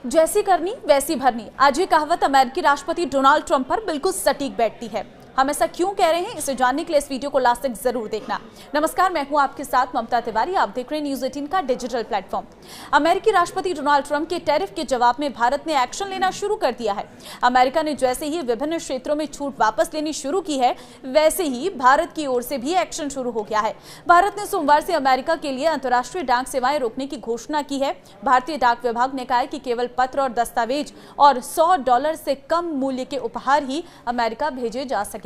जैसी करनी वैसी भरनी, आज ये कहावत अमेरिकी राष्ट्रपति डोनाल्ड ट्रंप पर बिल्कुल सटीक बैठती है। हम ऐसा क्यों कह रहे हैं, इसे जानने के लिए इस वीडियो को लास्ट तक जरूर देखना। नमस्कार, मैं हूं आपके साथ ममता तिवारी। आप देख रहे हैं न्यूज़ 18 का डिजिटल प्लेटफॉर्म। अमेरिकी राष्ट्रपति डोनाल्ड ट्रंप के टैरिफ के जवाब में भारत ने एक्शन लेना शुरू कर दिया है। अमेरिका ने जैसे ही विभिन्न क्षेत्रों में छूट वापस लेनी शुरू की है, वैसे ही भारत की ओर से भी एक्शन शुरू हो गया है। भारत ने सोमवार से अमेरिका के लिए अंतर्राष्ट्रीय डाक सेवाएं रोकने की घोषणा की है। भारतीय डाक विभाग ने कहा है कि केवल पत्र और दस्तावेज और $100 से कम मूल्य के उपहार ही अमेरिका भेजे जा सकेंगे।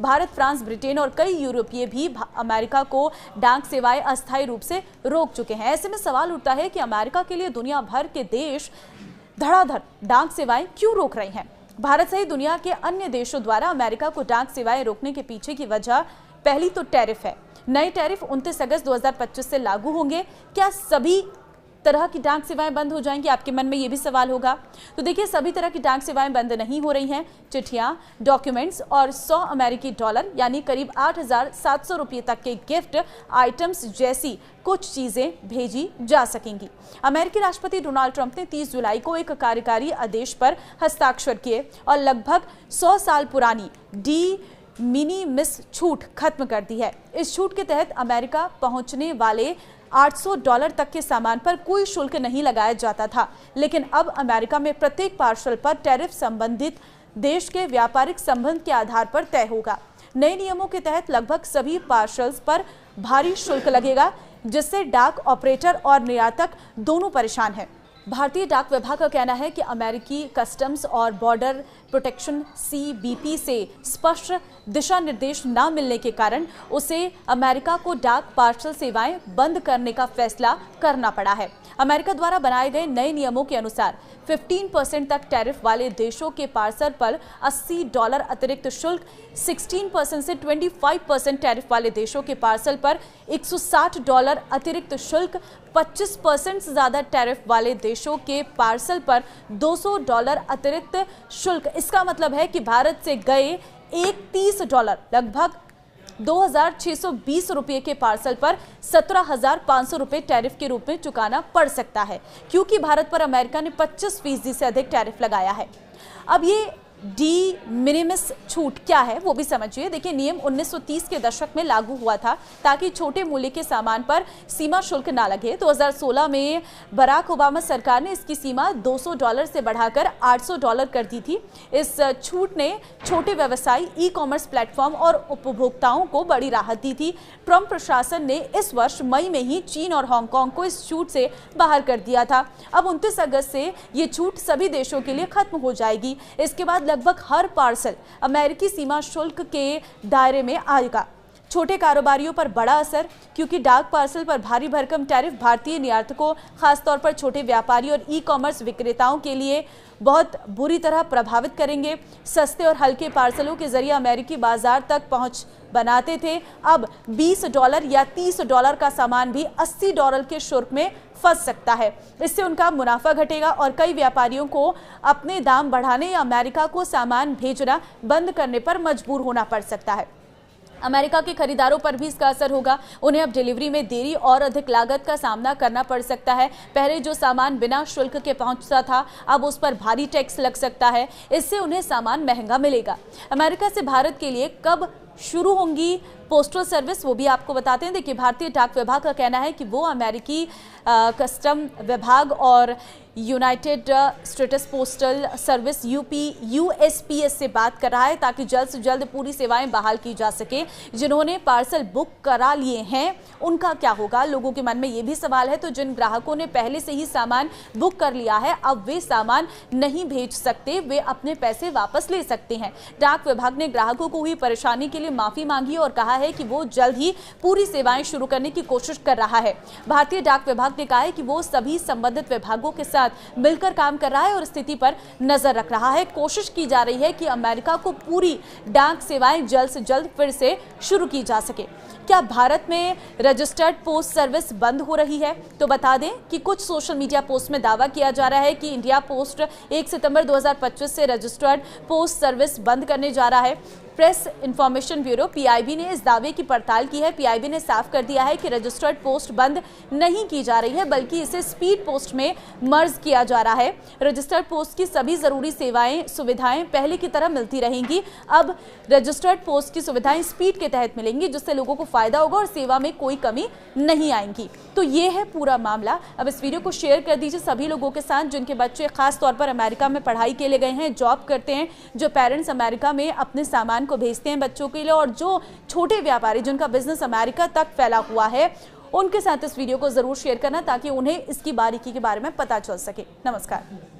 भारत, फ्रांस, ब्रिटेन और कई यूरोपीय भी अमेरिका को डाक सेवाएं अस्थायी रूप से रोक चुके हैं। ऐसे में सवाल उठता है कि अमेरिका के लिए दुनिया भर के देश धड़ाधड़ डाक सेवाएं क्यों रोक रहे हैं। भारत सहित दुनिया के अन्य देशों द्वारा अमेरिका को डाक सेवाएं रोकने के पीछे की वजह पहली तो टैरिफ है। नए टैरिफ 29 अगस्त 2025 से लागू होंगे। क्या सभी तरह की डाक सेवाएं बंद हो जाएंगी? आपके मन में यह भी सवाल होगा। तो देखिए, सभी तरह की डाक सेवाएं बंद नहीं हो रही हैं। चिट्ठियां, डॉक्यूमेंट्स और $100 यानी करीब 8,700 रुपये तक के गिफ्ट आइटम्स जैसी कुछ चीजें भेजी जा सकेंगी। अमेरिकी राष्ट्रपति डोनाल्ड ट्रंप ने 30 जुलाई को एक कार्यकारी आदेश पर हस्ताक्षर किए और लगभग 100 साल पुरानी डी मिनिमिस छूट खत्म कर दी है। इस छूट के तहत अमेरिका पहुंचने वाले $800 तक के सामान पर कोई शुल्क नहीं लगाया जाता था, लेकिन अब अमेरिका में प्रत्येक पार्सल पर टैरिफ संबंधित देश के व्यापारिक संबंध के आधार पर तय होगा। नए नियमों के तहत लगभग सभी पार्सल्स पर भारी शुल्क लगेगा, जिससे डाक ऑपरेटर और निर्यातक दोनों परेशान हैं। भारतीय डाक विभाग का कहना है कि अमेरिकी कस्टम्स और बॉर्डर प्रोटेक्शन CBP से स्पष्ट दिशा निर्देश न मिलने के कारण उसे अमेरिका को डाक पार्सल सेवाएं बंद करने का फैसला करना पड़ा है। अमेरिका द्वारा बनाए गए नए नियमों के अनुसार 15% तक टैरिफ वाले देशों के पार्सल पर $80 अतिरिक्त शुल्क, 16% से 25% टैरिफ वाले देशों के पार्सल पर $160 अतिरिक्त शुल्क, 25% से ज्यादा टैरिफ वाले देशों के पार्सल पर $200 अतिरिक्त शुल्क। इसका मतलब है कि भारत से गए $30 लगभग 2,620 रुपये के पार्सल पर 17,500 रुपये टैरिफ के रूप में चुकाना पड़ सकता है, क्योंकि भारत पर अमेरिका ने 25% से अधिक टैरिफ लगाया है। अब ये डी मिनिमिस छूट क्या है वो भी समझिए। देखिए, नियम 1930 के दशक में लागू हुआ था ताकि छोटे मूल्य के सामान पर सीमा शुल्क ना लगे। 2016 में बराक ओबामा सरकार ने इसकी सीमा $200 से बढ़ाकर $800 कर दी थी। इस छूट ने छोटे व्यवसायी, ई-कॉमर्स प्लेटफॉर्म और उपभोक्ताओं को बड़ी राहत दी थी। ट्रंप प्रशासन ने इस वर्ष मई में ही चीन और हांगकांग को इस छूट से बाहर कर दिया था। अब 29 अगस्त से ये छूट सभी देशों के लिए खत्म हो जाएगी। इसके बाद लगभग हर पार्सल अमेरिकी सीमा शुल्क के दायरे में आएगा। छोटे कारोबारियों पर बड़ा असर, क्योंकि डाक पार्सल पर भारी भरकम टैरिफ भारतीय निर्यातकों, खासतौर पर छोटे व्यापारी और ई-कॉमर्स विक्रेताओं के लिए बहुत बुरी तरह प्रभावित करेंगे। सस्ते और हल्के पार्सलों के जरिए अमेरिकी बाजार तक पहुंच बनाते थे, अब $20 या $30 का सामान भी $80 के शुल्क में फंस सकता है। इससे उनका मुनाफा घटेगा और कई व्यापारियों को अपने दाम बढ़ाने या अमेरिका को सामान भेजना बंद करने पर मजबूर होना पड़ सकता है। अमेरिका के खरीदारों पर भी इसका असर होगा। उन्हें अब डिलीवरी में देरी और अधिक लागत का सामना करना पड़ सकता है। पहले जो सामान बिना शुल्क के पहुंचता था, अब उस पर भारी टैक्स लग सकता है। इससे उन्हें सामान महंगा मिलेगा। अमेरिका से भारत के लिए कब शुरू होंगी पोस्टल सर्विस, वो भी आपको बताते हैं। देखिए, भारतीय डाक विभाग का कहना है कि वो अमेरिकी कस्टम विभाग और United states postal service USPS से बात कर रहा है ताकि जल्द से जल्द पूरी सेवाएं बहाल की जा सके। जिन्होंने पार्सल बुक करा लिए हैं उनका क्या होगा? लोगों के मन में ये भी सवाल है। तो जिन ग्राहकों ने पहले से ही सामान बुक कर लिया है, अब वे सामान नहीं भेज सकते, वे अपने पैसे वापस ले सकते हैं। डाक विभाग ने ग्राहकों को हुई परेशानी के लिए माफी मांगी और कहा है कि वो जल्द ही पूरी सेवाएं शुरू करने की कोशिश कर रहा है। भारतीय डाक विभाग ने कहा है कि वो सभी संबंधित विभागों के साथ मिलकर काम कर रहा है और स्थिति पर नजर रख रहा है। कोशिश की जा रही है कि अमेरिका को पूरी डाक सेवाएं जल्द से जल्द फिर से शुरू की जा सके। क्या भारत में रजिस्टर्ड पोस्ट सर्विस बंद हो रही है? तो बता दें कि कुछ सोशल मीडिया पोस्ट में दावा किया जा रहा है कि इंडिया पोस्ट 1 सितंबर 2025 से रजिस्टर्ड पोस्ट सर्विस बंद करने जा रहा है। प्रेस इंफॉर्मेशन ब्यूरो पीआईबी ने इस दावे की पड़ताल की है। पीआईबी ने साफ कर दिया है कि रजिस्टर्ड पोस्ट बंद नहीं की जा रही है, बल्कि इसे स्पीड पोस्ट में मर्ज किया जा रहा है। रजिस्टर्ड पोस्ट की सभी जरूरी सुविधाएं पहले की तरह मिलती रहेंगी। अब रजिस्टर्ड पोस्ट की सुविधाएं स्पीड के तहत मिलेंगी, जिससे लोगों को फायदा होगा और सेवा में कोई कमी नहीं आएगी। तो ये है पूरा मामला। अब इस वीडियो को शेयर कर दीजिए सभी लोगों के साथ जिनके बच्चे खास तौर पर अमेरिका में पढ़ाई के लिए गए हैं, जॉब करते हैं, जो पेरेंट्स अमेरिका में अपने सामान को भेजते हैं बच्चों के लिए, और जो छोटे व्यापारी जिनका बिजनेस अमेरिका तक फैला हुआ है, उनके साथ इस वीडियो को जरूर शेयर करना ताकि उन्हें इसकी बारीकी के बारे में पता चल सके। नमस्कार।